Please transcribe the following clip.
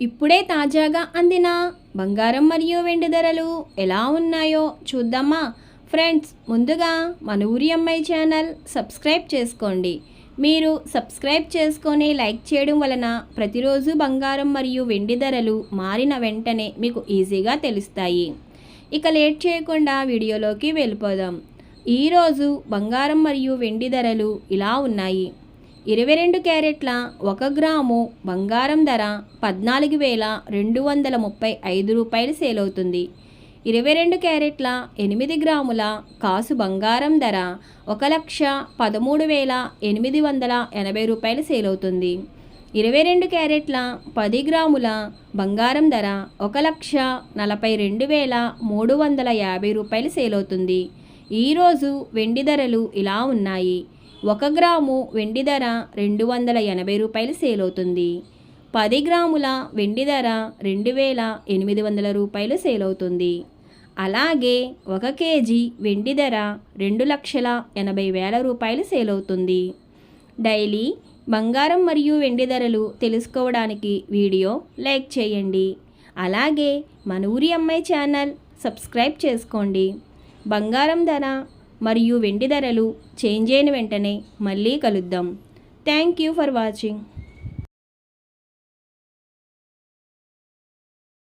ఇప్పుడే తాజాగా అందిన బంగారం మరియు వెండి ధరలు ఎలా ఉన్నాయో చూద్దామా ఫ్రెండ్స్. ముందుగా మన ఊరి అమ్మాయి ఛానల్ సబ్స్క్రైబ్ చేసుకోండి. మీరు సబ్స్క్రైబ్ చేసుకొని లైక్ చేయడం వలన ప్రతిరోజు బంగారం మరియు వెండి ధరలు మారిన వెంటనే మీకు ఈజీగా తెలుస్తాయి. ఇక లేట్ చేయకుండా వీడియోలోకి వెళ్ళిపోదాం. ఈరోజు బంగారం మరియు వెండి ధరలు ఇలా ఉన్నాయి. 22 క్యారెట్ల 1 గ్రాము బంగారం ధర 14,235 రూపాయలు సేల్ అవుతుంది. 22 క్యారెట్ల 8 గ్రాముల కాసు బంగారం ధర 1,13,880 రూపాయలు సేల్ అవుతుంది. 22 క్యారెట్ల 10 గ్రాముల బంగారం ధర 1,42,350 రూపాయలు సేల్ అవుతుంది. ఈరోజు వెండి ధరలు ఇలా ఉన్నాయి. 1 గ్రాము వెండి ధర 280 రూపాయలు సేల్ అవుతుంది. 10 గ్రాముల వెండి ధర 2,800 రూపాయలు సేల్ అవుతుంది. అలాగే 1 కేజీ వెండి ధర 2,80,000 రూపాయలు సేల్ అవుతుంది. డైలీ బంగారం మరియు వెండి ధరలు తెలుసుకోవడానికి వీడియో లైక్ చేయండి. అలాగే మన ఊరి అమ్మాయి ఛానల్ సబ్స్క్రైబ్ చేసుకోండి. బంగారం ధర మరియు వెండి ధరలు చేంజ్ అయిన వెంటనే మళ్ళీ కలుద్దాం. Thank you for watching.